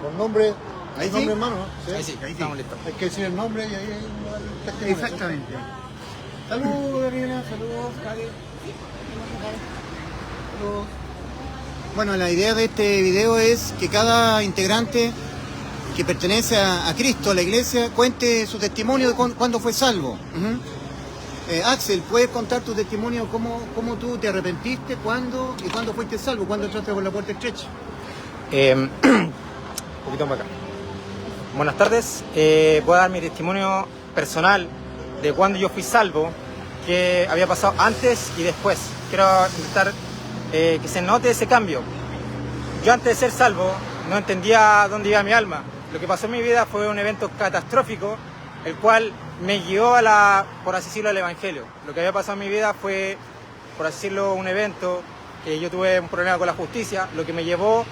Con nombre, ahí nombre sí, hermano, ¿no? ahí sí, estamos listos. Hay que decir el nombre y ahí el testimonio. Exactamente. Saludos, Gabriela, saludos, Karen. Saludos. Bueno, la idea de este video es que cada integrante que pertenece a Cristo, a la iglesia, cuente su testimonio de cuándo fue salvo. Axel, ¿puedes contar tu testimonio? ¿Cómo tú te arrepentiste? ¿Cuándo? ¿Y cuándo fuiste salvo? ¿Cuándo entraste por la puerta estrecha? Un poquito más acá. Buenas tardes. Voy a dar mi testimonio personal de cuando yo fui salvo, qué había pasado antes y después. Quiero intentar que se note ese cambio. Yo antes de ser salvo no entendía dónde iba mi alma. Lo que pasó en mi vida fue un evento catastrófico, el cual me guió a por así decirlo, al evangelio. Lo que había pasado en mi vida fue, por así decirlo, un evento que yo tuve un problema con la justicia, lo que me llevó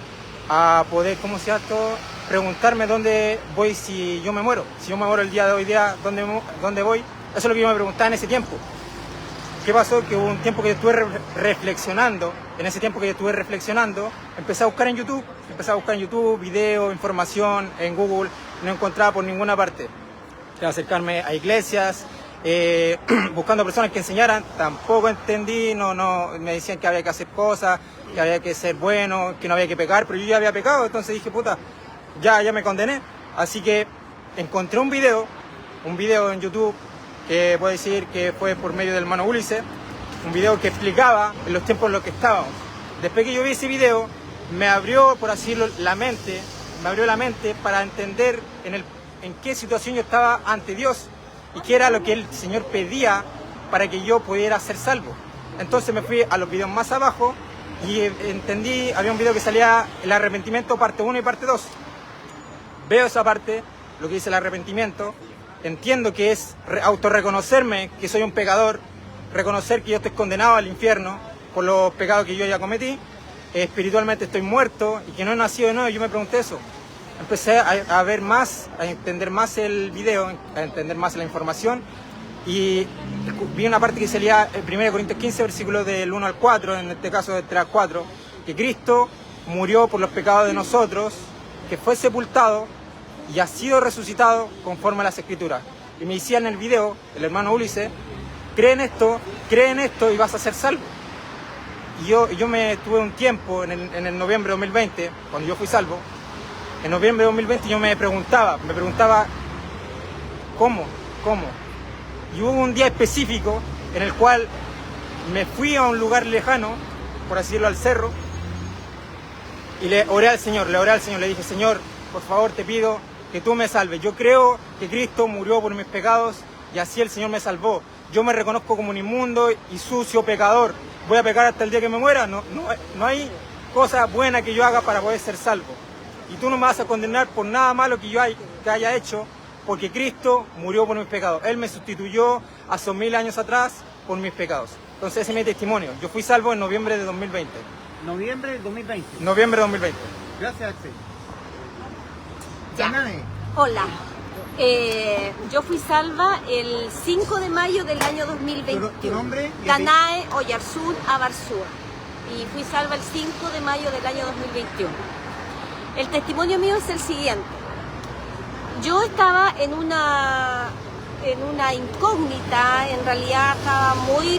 a poder, ¿cómo se llama esto?, preguntarme dónde voy si yo me muero. Si yo me muero el día de hoy día, ¿dónde voy? Eso es lo que yo me preguntaba en ese tiempo. ¿Qué pasó? Que hubo un tiempo que yo estuve reflexionando. En ese tiempo que yo estuve reflexionando, empecé a buscar en YouTube videos, información, en Google. No encontraba por ninguna parte. Acercarme a iglesias, buscando personas que enseñaran, tampoco entendí, me decían que había que hacer cosas, que había que ser bueno, que no había que pecar, pero yo ya había pecado, entonces dije, puta, ya me condené. Así que encontré un video en YouTube, que puedo decir que fue por medio del hermano Ulises, un video que explicaba en los tiempos en los que estábamos. Después que yo vi ese video, me abrió, por así decirlo, la mente para entender en qué situación yo estaba ante Dios y qué era lo que el Señor pedía para que yo pudiera ser salvo. Entonces me fui a los videos más abajo y entendí, había un video que salía el arrepentimiento parte 1 y parte 2. Veo esa parte, lo que dice el arrepentimiento, entiendo que es autorreconocerme que soy un pecador, reconocer que yo estoy condenado al infierno por los pecados que yo ya cometí, espiritualmente estoy muerto y que no he nacido de nuevo. Yo me pregunté eso. Empecé a ver más, a entender más el video, a entender más la información y vi una parte que salía en 1 Corintios 15, versículos del 1 al 4, en este caso del 3 al 4, que Cristo murió por los pecados de nosotros, que fue sepultado y ha sido resucitado conforme a las Escrituras. Y me decía en el video, el hermano Ulises, cree en esto y vas a ser salvo. Y yo tuve un tiempo en el noviembre de 2020, cuando yo fui salvo. En noviembre de 2020 yo me preguntaba, ¿cómo? Y hubo un día específico en el cual me fui a un lugar lejano, por así decirlo, al cerro, y le oré al Señor, le dije, Señor, por favor te pido que tú me salves. Yo creo que Cristo murió por mis pecados y así el Señor me salvó. Yo me reconozco como un inmundo y sucio pecador. ¿Voy a pecar hasta el día que me muera? No hay cosa buena que yo haga para poder ser salvo. Y tú no me vas a condenar por nada malo que yo haya hecho, porque Cristo murió por mis pecados. Él me sustituyó hace 1000 años atrás por mis pecados. Entonces ese es mi testimonio. Yo fui salvo en noviembre de 2020. Noviembre del 2020. Noviembre de 2020. Gracias, Axel. Ya. Danae. Hola. Yo fui salva el 5 de mayo del año 2021. ¿Tu nombre? Danae Oyarzún Abarzúa. Y fui salva el 5 de mayo del año 2021. El testimonio mío es el siguiente. Yo estaba en una incógnita, en realidad estaba muy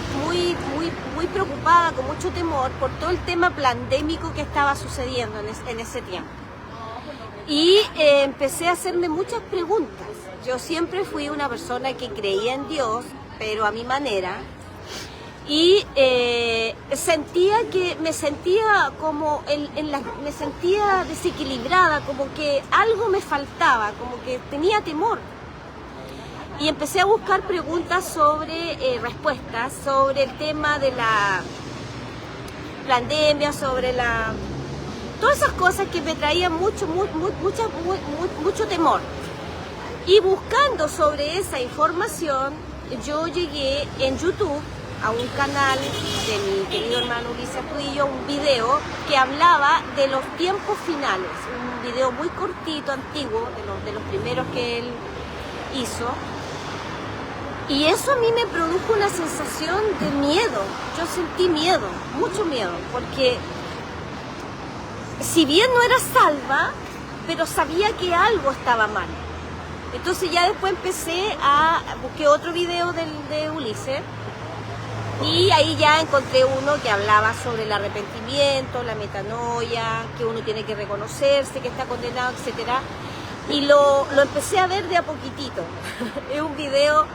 preocupada, con mucho temor por todo el tema pandémico que estaba sucediendo en ese tiempo. Y empecé a hacerme muchas preguntas. Yo siempre fui una persona que creía en Dios, pero a mi manera. Y me sentía como me sentía desequilibrada, como que algo me faltaba, como que tenía temor. Y empecé a buscar preguntas respuestas sobre el tema de la pandemia, sobre todas esas cosas que me traían mucho temor. Y buscando sobre esa información, yo llegué en YouTube a un canal de mi querido hermano Ulises Puillo, un video que hablaba de los tiempos finales, un video muy cortito, antiguo, de los primeros que él hizo. Y eso a mí me produjo una sensación de miedo. Yo sentí miedo, mucho miedo, porque si bien no era salva, pero sabía que algo estaba mal. Entonces ya después busqué otro video de Ulises, y ahí ya encontré uno que hablaba sobre el arrepentimiento, la metanoia, que uno tiene que reconocerse, que está condenado, etcétera. Y lo empecé a ver de a poquitito. Es un video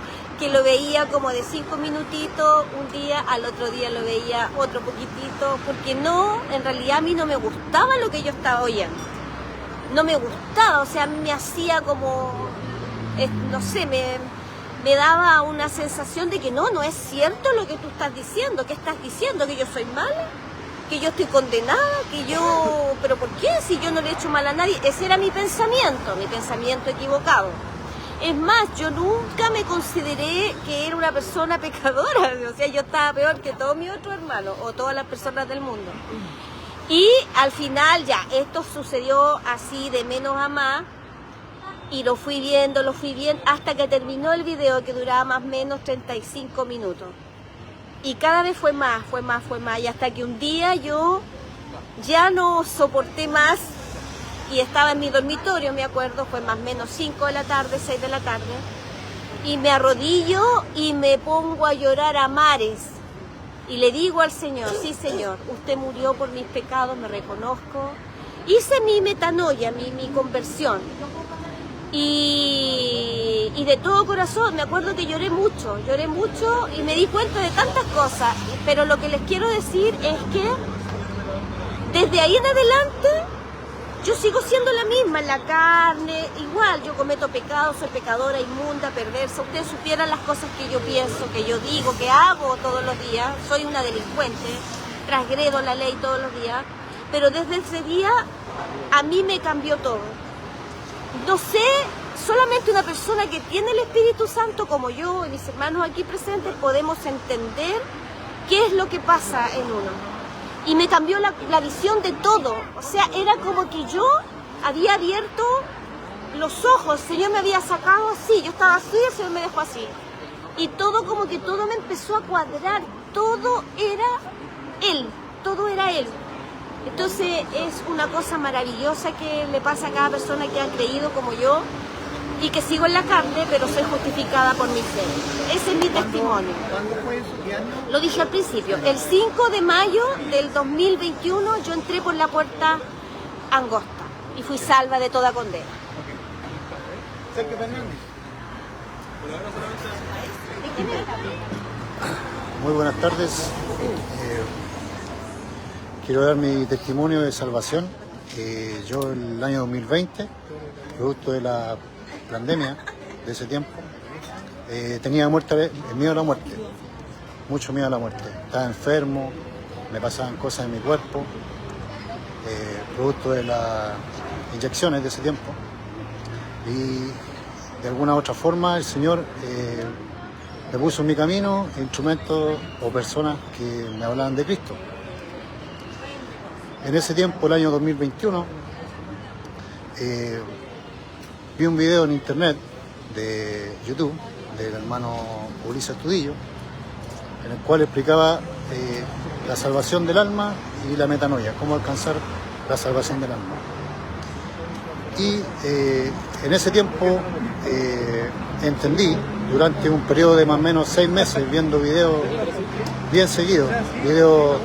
que lo veía como de 5 minutitos un día, al otro día lo veía otro poquitito, porque en realidad a mí no me gustaba lo que yo estaba oyendo. No me gustaba, o sea, me hacía como, no sé, me daba una sensación de que no es cierto lo que tú estás diciendo. ¿Qué estás diciendo? ¿Que yo soy mala? ¿Que yo estoy condenada? ¿Pero por qué? Si yo no le he hecho mal a nadie. Ese era mi pensamiento equivocado. Es más, yo nunca me consideré que era una persona pecadora. O sea, yo estaba peor que todos mis otros hermanos o todas las personas del mundo. Y al final ya, esto sucedió así de menos a más. Y lo fui viendo, hasta que terminó el video, que duraba más o menos 35 minutos. Y cada vez fue más, y hasta que un día yo ya no soporté más, y estaba en mi dormitorio, me acuerdo, fue más o menos 5 de la tarde, 6 de la tarde, y me arrodillo y me pongo a llorar a mares. Y le digo al Señor, sí Señor, usted murió por mis pecados, me reconozco. Hice mi metanoia, mi conversión. Y de todo corazón, me acuerdo que lloré mucho y me di cuenta de tantas cosas, pero lo que les quiero decir es que desde ahí en adelante yo sigo siendo la misma, en la carne, igual, yo cometo pecados, soy pecadora, inmunda, perversa. Ustedes supieran las cosas que yo pienso, que yo digo, que hago todos los días, soy una delincuente, transgredo la ley todos los días, pero desde ese día a mí me cambió todo. No sé, solamente una persona que tiene el Espíritu Santo como yo y mis hermanos aquí presentes podemos entender qué es lo que pasa en uno. Y me cambió la visión de todo. O sea, era como que yo había abierto los ojos, el Señor me había sacado así, yo estaba así y el Señor me dejó así. Y todo como que todo me empezó a cuadrar, todo era Él. Entonces es una cosa maravillosa que le pasa a cada persona que ha creído como yo y que sigo en la carne, pero soy justificada por mi fe. Ese es mi testimonio. ¿Cuándo fue eso? ¿Qué año? Lo dije al principio, el 5 de mayo del 2021 yo entré por la puerta angosta y fui salva de toda condena. Sergio Fernández. Muy buenas tardes. Quiero dar mi testimonio de salvación. Yo el año 2020, producto de la pandemia de ese tiempo, tenía miedo a la muerte, mucho miedo a la muerte. Estaba enfermo, me pasaban cosas en mi cuerpo, producto de las inyecciones de ese tiempo. Y de alguna u otra forma el Señor me puso en mi camino instrumentos o personas que me hablaban de Cristo. En ese tiempo, el año 2021, vi un video en internet de YouTube del hermano Ulises Tudillo, en el cual explicaba la salvación del alma y la metanoia, cómo alcanzar la salvación del alma. Y en ese tiempo entendí, durante un periodo de más o menos 6 meses, viendo videos bien seguidos, videos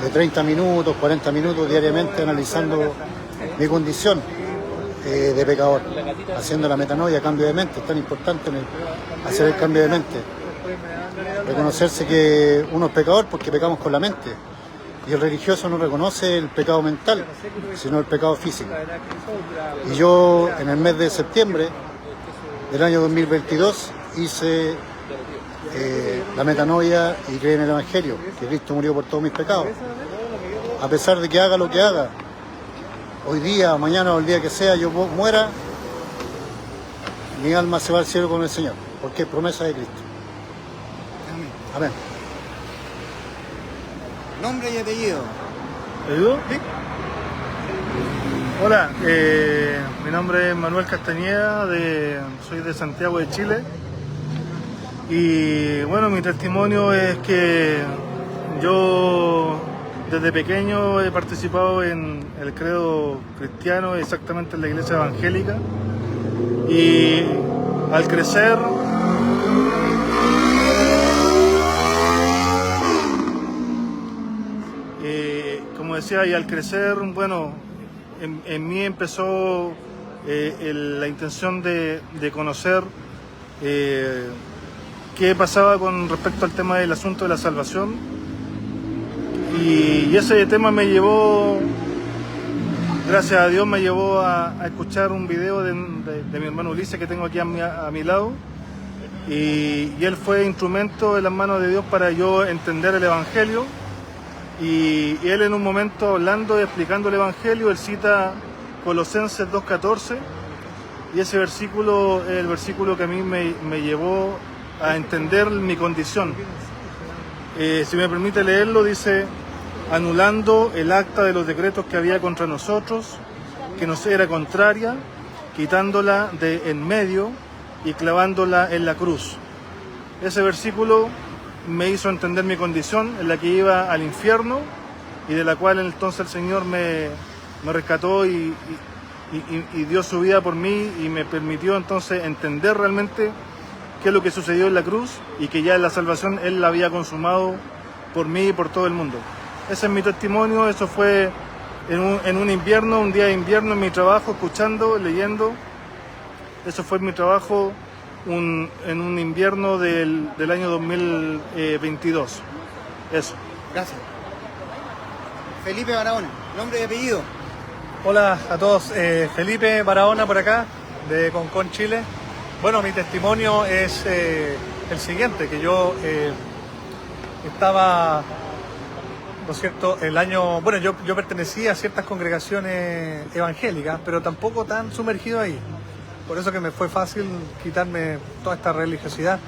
de 30 minutos, 40 minutos diariamente, analizando mi condición de pecador, haciendo la metanoia, cambio de mente. Es tan importante hacer el cambio de mente, reconocerse que uno es pecador porque pecamos con la mente, y el religioso no reconoce el pecado mental, sino el pecado físico. Y yo en el mes de septiembre del año 2022 hice la metanoia y creí en el Evangelio, que Cristo murió por todos mis pecados. A pesar de que haga lo que haga, hoy día, mañana o el día que sea, yo muera, mi alma se va al cielo con el Señor, porque es promesa de Cristo. Amén. Nombre y apellido. ¿Te ayudo? Sí. Hola, mi nombre es Manuel Castañeda, soy de Santiago de Chile. Y bueno, mi testimonio es que yo desde pequeño he participado en el credo cristiano, exactamente en la iglesia evangélica, y al crecer como decía, y al crecer, bueno, en mí empezó la intención de conocer qué pasaba con respecto al tema del asunto de la salvación, y ese tema me llevó, gracias a Dios, me llevó a escuchar un video de mi hermano Ulises, que tengo aquí a mi lado, y él fue instrumento en las manos de Dios para yo entender el Evangelio. Y él, en un momento, hablando y explicando el Evangelio, él cita Colosenses 2:14, y ese versículo es el versículo que a mí me llevó a entender mi condición. Si me permite leerlo, dice: anulando el acta de los decretos que había contra nosotros, que nos era contraria, quitándola de en medio y clavándola en la cruz. Ese versículo me hizo entender mi condición, en la que iba al infierno, y de la cual entonces el Señor me rescató y dio su vida por mí, y me permitió entonces entender realmente qué es lo que sucedió en la cruz, y que ya en la salvación Él la había consumado por mí y por todo el mundo. Ese es mi testimonio. Eso fue en un invierno, un día de invierno, en mi trabajo, escuchando, leyendo. Eso fue mi trabajo en un invierno del año 2022. Eso. Gracias. Felipe Barahona, nombre y apellido. Hola a todos, Felipe Barahona por acá, de Concón, Chile. Bueno, mi testimonio es el siguiente, que yo estaba, ¿no es cierto?, bueno, yo pertenecía a ciertas congregaciones evangélicas, pero tampoco tan sumergido ahí. Por eso que me fue fácil quitarme toda esta religiosidad.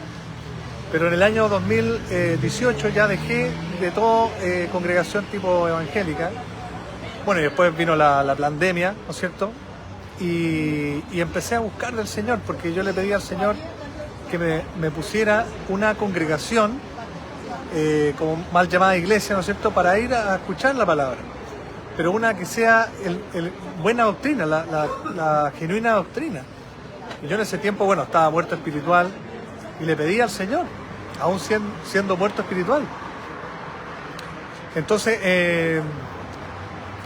Pero en el año 2018 ya dejé de toda congregación tipo evangélica. Bueno, y después vino la pandemia, ¿no es cierto? Y empecé a buscar del Señor, porque yo le pedí al Señor que me pusiera una congregación, como mal llamada iglesia, ¿no es cierto?, para ir a escuchar la palabra. Pero una que sea buena doctrina, la genuina doctrina. Y yo en ese tiempo, bueno, estaba muerto espiritual, y le pedí al Señor, aún siendo muerto espiritual. Entonces, ¿qué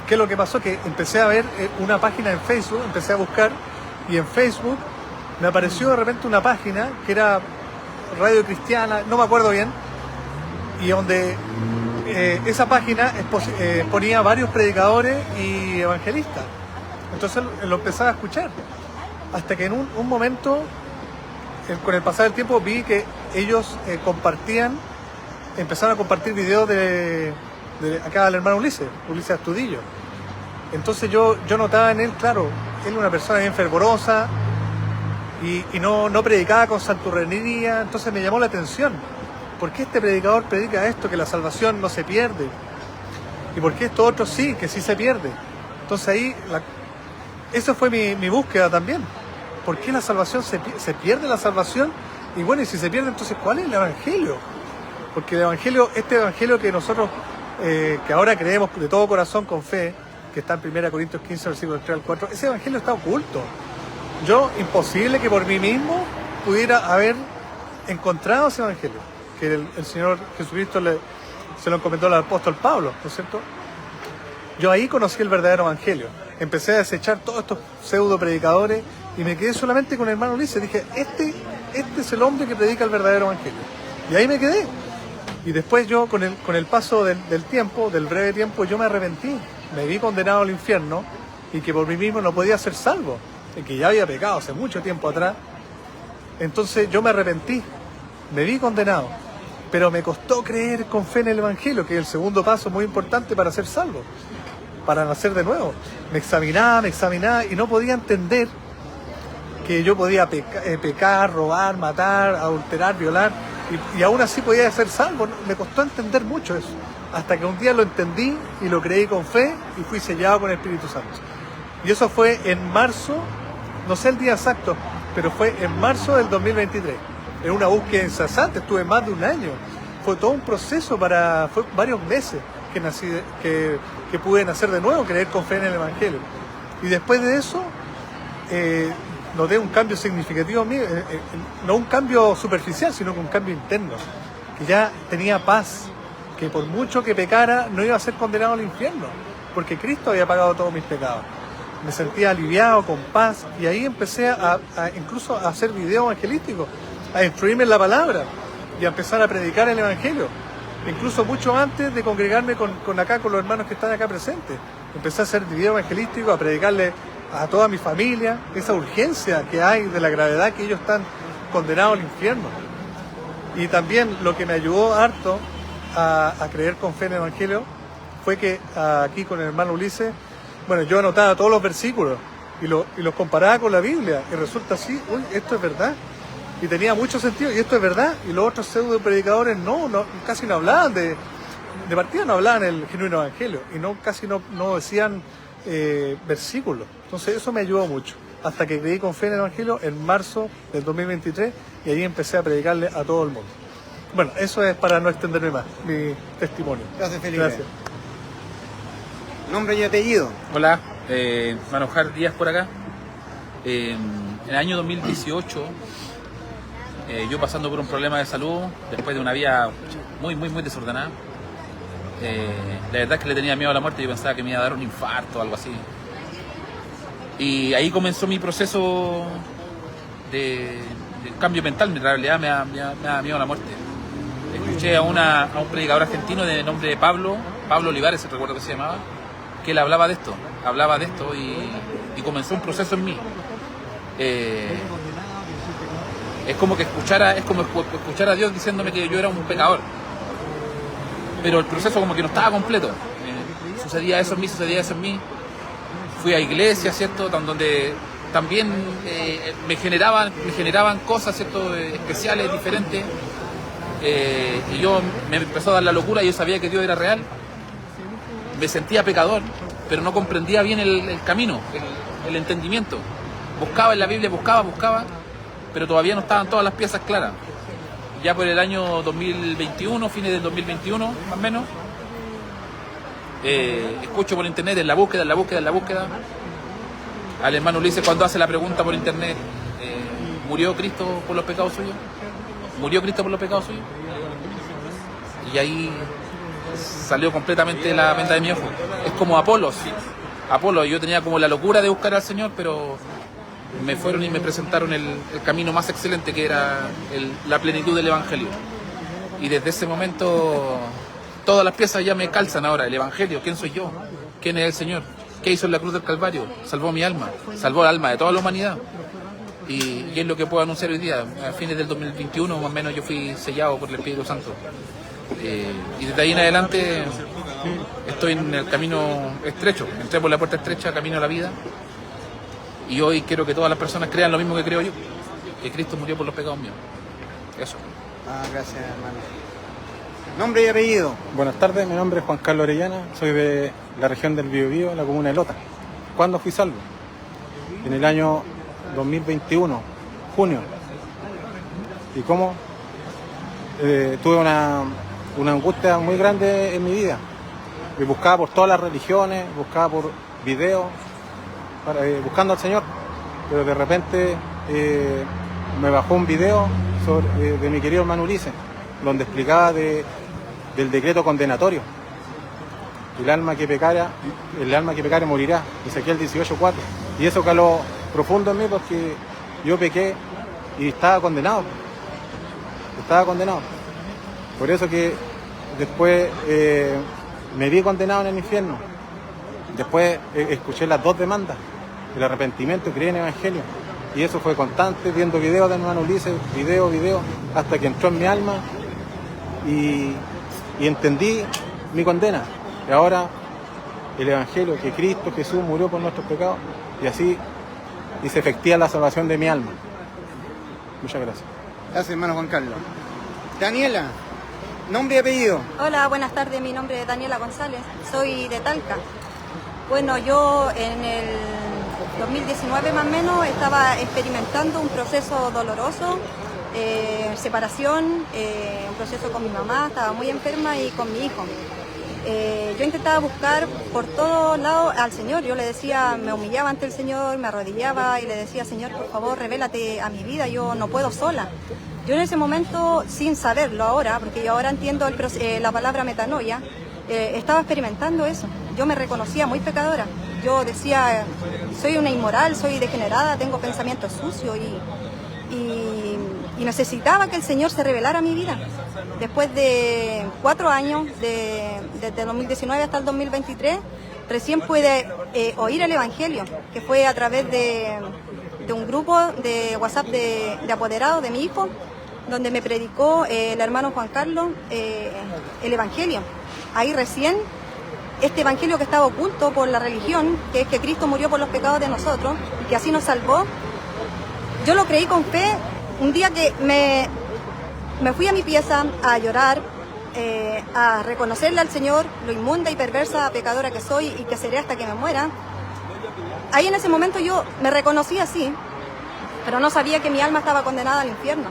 es lo que pasó? Que empecé a ver una página en Facebook, empecé a buscar, y en Facebook me apareció de repente una página que era Radio Cristiana, no me acuerdo bien, y donde esa página ponía varios predicadores y evangelistas. Entonces lo empezaba a escuchar, hasta que en un momento, con el pasar del tiempo, vi que ellos empezaron a compartir videos de acá del hermano Ulises Astudillo. Entonces yo notaba en él, claro, él una persona bien fervorosa y no predicaba con santurrería. Entonces me llamó la atención: ¿por qué este predicador predica esto, que la salvación no se pierde? ¿Y por qué esto otro sí, que sí se pierde? Entonces ahí, eso fue mi búsqueda también. ¿Por qué la salvación se pierde la salvación? Y bueno, y si se pierde, entonces ¿cuál es el evangelio? Porque el evangelio, este evangelio que nosotros, que ahora creemos de todo corazón con fe, que está en 1 Corintios 15, versículos 3 al 4, ese evangelio está oculto. Imposible que por mí mismo pudiera haber encontrado ese evangelio, que el Señor Jesucristo se lo encomendó al apóstol Pablo, ¿no es cierto? Yo ahí conocí el verdadero evangelio. Empecé a desechar todos estos pseudo predicadores y me quedé solamente con el hermano Ulises. Dije, este es el hombre que predica el verdadero evangelio. Y ahí me quedé. Y después yo, con el paso del tiempo, del breve tiempo, yo me arrepentí. Me vi condenado al infierno, y que por mí mismo no podía ser salvo, y que ya había pecado hace mucho tiempo atrás. Entonces yo me arrepentí, me vi condenado, pero me costó creer con fe en el evangelio, que es el segundo paso muy importante para ser salvo, para nacer de nuevo. Me examinaba y no podía entender que yo podía pecar, robar, matar, adulterar, violar, y aún así podía ser salvo. Me costó entender mucho eso, hasta que un día lo entendí y lo creí con fe y fui sellado con el Espíritu Santo. Y eso fue en marzo, no sé el día exacto, pero fue en marzo del 2023. En una búsqueda incesante, estuve más de un año. Fue todo un proceso, fue varios meses, que pude nacer de nuevo, creer con fe en el Evangelio. Y después de eso, noté un cambio significativo en mí, no un cambio superficial, sino que un cambio interno, que ya tenía paz, que por mucho que pecara no iba a ser condenado al infierno, porque Cristo había pagado todos mis pecados. Me sentía aliviado, con paz, y ahí empecé incluso a hacer videos evangelísticos, a instruirme en la palabra y a empezar a predicar el Evangelio. Incluso mucho antes de congregarme con los hermanos que están acá presentes. Empecé a hacer videos evangelísticos, a predicarle a toda mi familia esa urgencia que hay de la gravedad que ellos están condenados al infierno. Y también lo que me ayudó harto a creer con fe en el Evangelio fue que aquí con el hermano Ulises, bueno, yo anotaba todos los versículos y los comparaba con la Biblia y resulta así, uy, esto es verdad. Y tenía mucho sentido, y esto es verdad. Y los otros pseudo predicadores casi no hablaban de partida, no hablaban el genuino evangelio, y casi no decían versículos. Entonces eso me ayudó mucho, hasta que creí con fe en el evangelio en marzo del 2023, y ahí empecé a predicarle a todo el mundo. Bueno, eso es para no extenderme más, mi testimonio. Gracias, Felipe. Gracias. Nombre y apellido. Hola, Manojar Díaz por acá. En el año 2018, yo pasando por un problema de salud, después de una vida muy desordenada, la verdad es que le tenía miedo a la muerte. Yo pensaba que me iba a dar un infarto o algo así. Y ahí comenzó mi proceso de cambio mental. En realidad me da miedo a la muerte. Escuché a un predicador argentino de nombre Pablo Olivares, recuerdo que se llamaba, que él hablaba de esto y comenzó un proceso en mí. Es como escuchar a Dios diciéndome que yo era un pecador, pero el proceso como que no estaba completo. Sucedía eso en mí. Fui a iglesia, ¿cierto?, donde también me generaban cosas, ¿cierto?, especiales, diferentes, y yo me empezó a dar la locura. Yo sabía que Dios era real, me sentía pecador, pero no comprendía bien el camino, el entendimiento. Buscaba en la Biblia, buscaba, pero todavía no estaban todas las piezas claras. Ya por el año 2021, fines del 2021 más o menos, escucho por internet, en la búsqueda, al hermano Ulises cuando hace la pregunta por internet, ¿murió Cristo por los pecados suyos? Y ahí salió completamente la venda de mi ojo. Es como Apolo, yo tenía como la locura de buscar al Señor, pero me fueron y me presentaron el camino más excelente, que era la plenitud del Evangelio. Y desde ese momento todas las piezas ya me calzan ahora. El Evangelio, ¿quién soy yo? ¿Quién es el Señor? ¿Qué hizo en la cruz del Calvario? Salvó mi alma, salvó el alma de toda la humanidad. Y es lo que puedo anunciar hoy día. A fines del 2021 más o menos yo fui sellado por el Espíritu Santo. Y desde ahí en adelante estoy en el camino estrecho. Entré por la puerta estrecha, camino a la vida. Y hoy quiero que todas las personas crean lo mismo que creo yo, que Cristo murió por los pecados míos. Eso. Gracias, hermano. Nombre y apellido. Buenas tardes, mi nombre es Juan Carlos Orellana, soy de la región del Biobío, en la comuna de Lota. ¿Cuándo fui salvo? En el año 2021, junio. ¿Y cómo? Tuve una angustia muy grande en mi vida. Me buscaba por todas las religiones, buscaba por videos, buscando al Señor, pero de repente me bajó un video de mi querido hermano Ulises, donde explicaba del decreto condenatorio. El alma que pecare morirá, Ezequiel 18:4. Y eso caló profundo en mí, porque yo pequé y estaba condenado. Por eso que después me vi condenado en el infierno. Después escuché las dos demandas, el arrepentimiento y creí en el Evangelio. Y eso fue constante, viendo videos de hermano Ulises, video, hasta que entró en mi alma y entendí mi condena. Y ahora el Evangelio, que Cristo Jesús murió por nuestros pecados, y así hice efectiva la salvación de mi alma. Muchas gracias. Gracias, hermano Juan Carlos. Daniela, nombre y apellido. Hola, buenas tardes, mi nombre es Daniela González, soy de Talca. Bueno, yo en el 2019 más o menos estaba experimentando un proceso doloroso, separación, un proceso con mi mamá, estaba muy enferma, y con mi hijo. Yo intentaba buscar por todos lados al Señor. Yo le decía, me humillaba ante el Señor, me arrodillaba y le decía, Señor, por favor, revélate a mi vida, yo no puedo sola. Yo en ese momento, sin saberlo ahora, porque yo ahora entiendo la palabra metanoia, estaba experimentando eso. Yo me reconocía muy pecadora. Yo decía, soy una inmoral, soy degenerada, tengo pensamientos sucios y necesitaba que el Señor se revelara a mi vida. Después de 4 años, desde el 2019 hasta el 2023, recién pude oír el Evangelio, que fue a través de un grupo de WhatsApp de apoderados de mi hijo, donde me predicó el hermano Juan Carlos el Evangelio. Ahí recién, este Evangelio que estaba oculto por la religión, que es que Cristo murió por los pecados de nosotros, y que así nos salvó, yo lo creí con fe. Un día que me fui a mi pieza a llorar, a reconocerle al Señor lo inmunda y perversa pecadora que soy y que seré hasta que me muera. Ahí en ese momento yo me reconocí así, pero no sabía que mi alma estaba condenada al infierno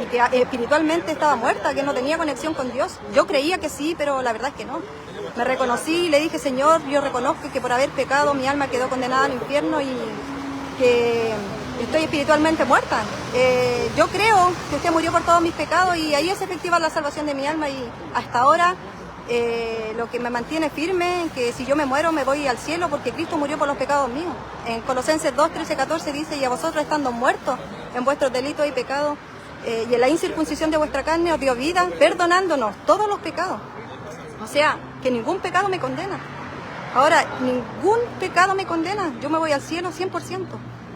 y que espiritualmente estaba muerta, que no tenía conexión con Dios. Yo creía que sí, pero la verdad es que no. Me reconocí y le dije, Señor, yo reconozco que por haber pecado mi alma quedó condenada al infierno y que estoy espiritualmente muerta. Yo creo que usted murió por todos mis pecados y ahí es efectiva la salvación de mi alma y hasta ahora lo que me mantiene firme, que si yo me muero me voy al cielo porque Cristo murió por los pecados míos. En Colosenses 2, 13, 14 dice, y a vosotros estando muertos en vuestros delitos y pecados y en la incircuncisión de vuestra carne os dio vida, perdonándonos todos los pecados. O sea, que ningún pecado me condena. Ahora, ningún pecado me condena. Yo me voy al cielo 100%.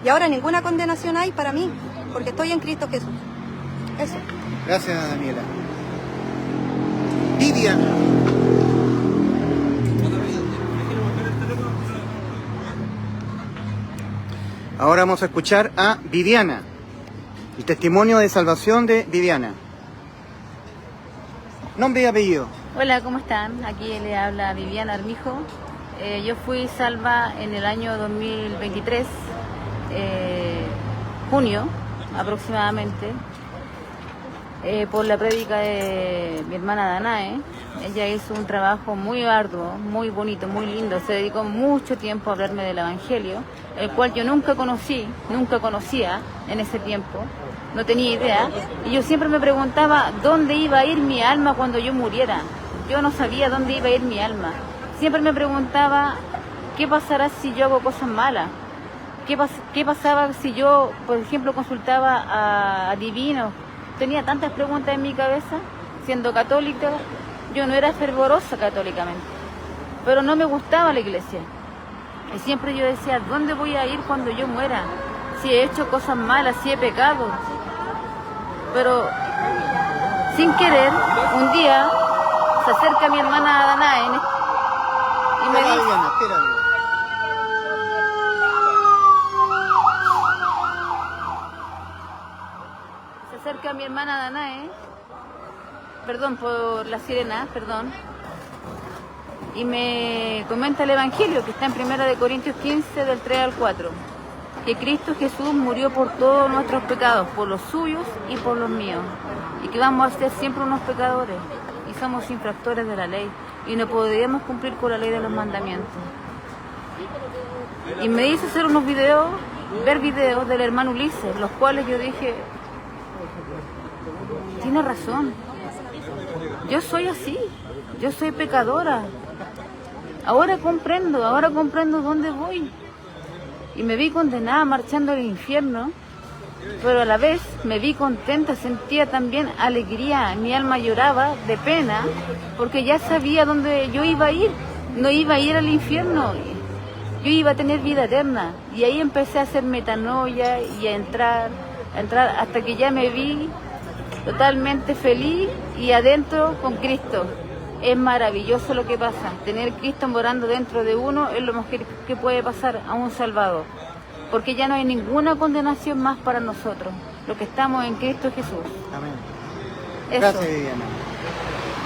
Y ahora ninguna condenación hay para mí, porque estoy en Cristo Jesús. Eso. Gracias, Daniela. Viviana. Ahora vamos a escuchar a Viviana, el testimonio de salvación de Viviana. Nombre y apellido. Hola, ¿cómo están? Aquí le habla Viviana Armijo. Yo fui salva en el año 2023, junio aproximadamente, por la prédica de mi hermana Danae. Ella hizo un trabajo muy arduo, muy bonito, muy lindo. Se dedicó mucho tiempo a hablarme del Evangelio, el cual yo nunca conocía en ese tiempo, no tenía idea. Y yo siempre me preguntaba dónde iba a ir mi alma cuando yo muriera. Yo no sabía dónde iba a ir mi alma. Siempre me preguntaba, ¿qué pasará si yo hago cosas malas? ¿Qué pasaba si yo, por ejemplo, consultaba a divinos? Tenía tantas preguntas en mi cabeza. Siendo católica, yo no era fervorosa católicamente, pero no me gustaba la iglesia. Y siempre yo decía, ¿dónde voy a ir cuando yo muera? Si he hecho cosas malas, si he pecado. Pero, sin querer, un día se acerca mi hermana Danae y me dice... Se acerca mi hermana Danae, perdón por la sirena, perdón, y me comenta el Evangelio que está en 1 Corintios 15, del 3 al 4, que Cristo Jesús murió por todos nuestros pecados, por los suyos y por los míos, y que vamos a ser siempre unos pecadores, y somos infractores de la ley, y no podríamos cumplir con la ley de los mandamientos. Y me hizo hacer unos videos, ver videos del hermano Ulises, los cuales yo dije, tiene razón, yo soy así, yo soy pecadora, ahora comprendo dónde voy. Y me vi condenada marchando al infierno, pero a la vez me vi contenta, sentía también alegría, mi alma lloraba de pena, porque ya sabía dónde yo iba a ir, no iba a ir al infierno, yo iba a tener vida eterna. Y ahí empecé a hacer metanoia y a entrar hasta que ya me vi totalmente feliz y adentro con Cristo. Es maravilloso lo que pasa. Tener Cristo morando dentro de uno es lo mejor que puede pasar a un salvador. Porque ya no hay ninguna condenación más para nosotros, los que estamos en Cristo Jesús. Amén. Eso. Gracias, Viviana.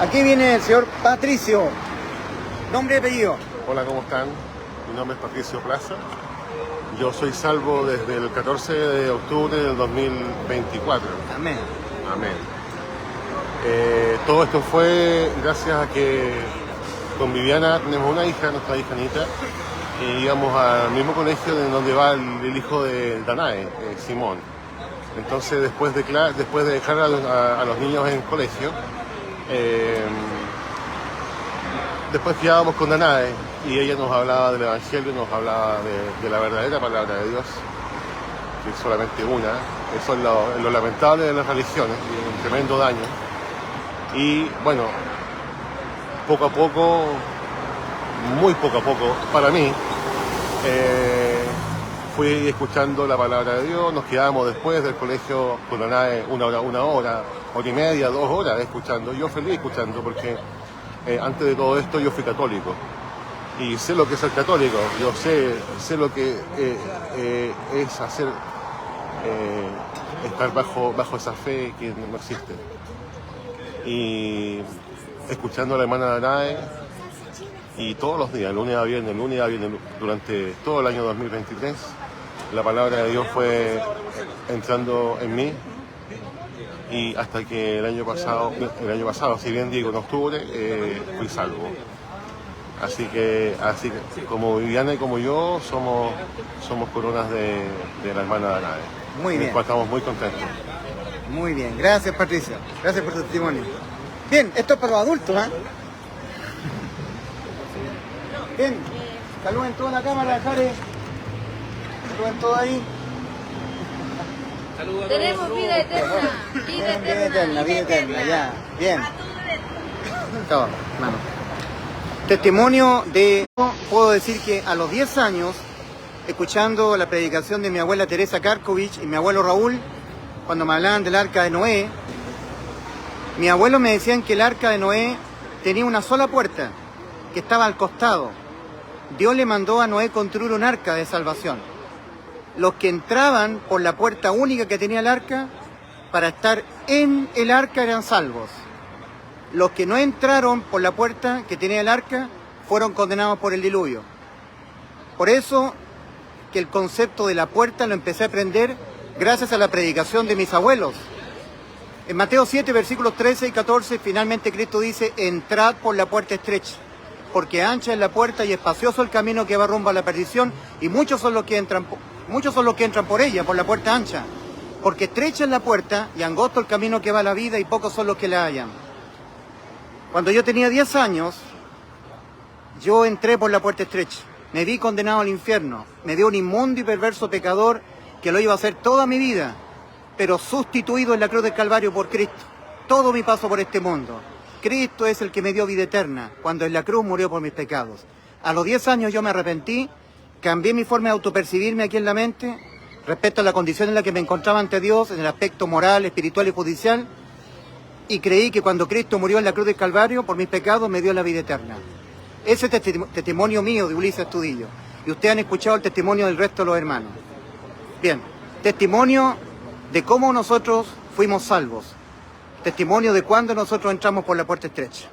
Aquí viene el señor Patricio. Nombre y apellido. Hola, ¿cómo están? Mi nombre es Patricio Plaza. Yo soy salvo desde el 14 de octubre del 2024. Amén. Amén. Todo esto fue gracias a que con Viviana tenemos una hija, nuestra hija Anita, y íbamos al mismo colegio de donde va el hijo de Danae, Simón. Entonces, después de dejar a los niños en el colegio, después quedábamos con Danae y ella nos hablaba del Evangelio, nos hablaba de la verdadera palabra de Dios, que es solamente una. Eso es lo lamentable de las religiones, y un tremendo daño. Y bueno, poco a poco, muy poco a poco, para mí, fui escuchando la palabra de Dios. Nos quedábamos después del colegio con Danae una hora y media, 2 horas escuchando. Yo feliz escuchando porque antes de todo esto yo fui católico y sé lo que es ser católico. Yo sé lo que es hacer, estar bajo esa fe que no existe. Y escuchando a la hermana Danae, y todos los días, lunes a viernes, durante todo el año 2023, la palabra de Dios fue entrando en mí, y hasta que el año pasado, si bien digo en octubre, fui salvo. Así que como Viviana y como yo somos coronas de la hermana Danae. Muy bien. Estamos muy contentos. Muy bien, gracias Patricia, gracias por tu testimonio. Bien, esto es para los adultos, ¿eh? Bien, saluden toda la cámara, Jare. Saluden todos ahí. Tenemos vida eterna. Vida eterna, ya. Bien. Todo, hermano. Testimonio de... Puedo decir que a los 10 años, escuchando la predicación de mi abuela Teresa Karkovich y mi abuelo Raúl, cuando me hablaban del arca de Noé, mi abuelo me decían que el arca de Noé tenía una sola puerta, que estaba al costado. Dios le mandó a Noé construir un arca de salvación. Los que entraban por la puerta única que tenía el arca, para estar en el arca eran salvos. Los que no entraron por la puerta que tenía el arca, fueron condenados por el diluvio. Por eso que el concepto de la puerta lo empecé a aprender gracias a la predicación de mis abuelos. En Mateo 7, versículos 13 y 14, finalmente Cristo dice: entrad por la puerta estrecha, porque ancha es la puerta y espacioso el camino que va rumbo a la perdición, y muchos son los que entran por ella, por la puerta ancha. Porque estrecha es la puerta y angosto el camino que va a la vida, y pocos son los que la hallan. Cuando yo tenía 10 años, yo entré por la puerta estrecha. Me vi condenado al infierno. Me dio un inmundo y perverso pecador que lo iba a hacer toda mi vida, pero sustituido en la cruz del Calvario por Cristo. Todo mi paso por este mundo. Cristo es el que me dio vida eterna, cuando en la cruz murió por mis pecados. A los 10 años yo me arrepentí, cambié mi forma de autopercibirme aquí en la mente, respecto a la condición en la que me encontraba ante Dios, en el aspecto moral, espiritual y judicial, y creí que cuando Cristo murió en la cruz del Calvario por mis pecados me dio la vida eterna. Ese es el testimonio mío de Ulises Astudillo. Y ustedes han escuchado el testimonio del resto de los hermanos. Bien, testimonio de cómo nosotros fuimos salvos. Testimonio de cuando nosotros entramos por la puerta estrecha.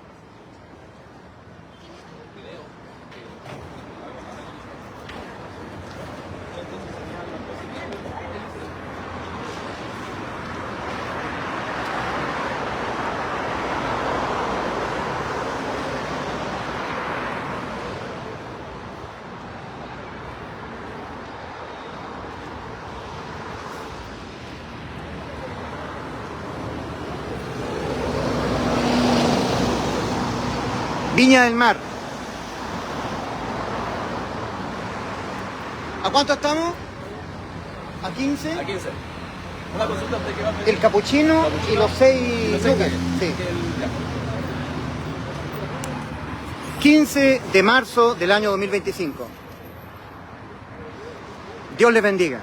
Viña del Mar. ¿A cuánto estamos? ¿A 15? A 15. Una consulta de que va a pedir. El capuchino y los 6 lucas. Sí. 15 de marzo del año 2025. Dios les bendiga.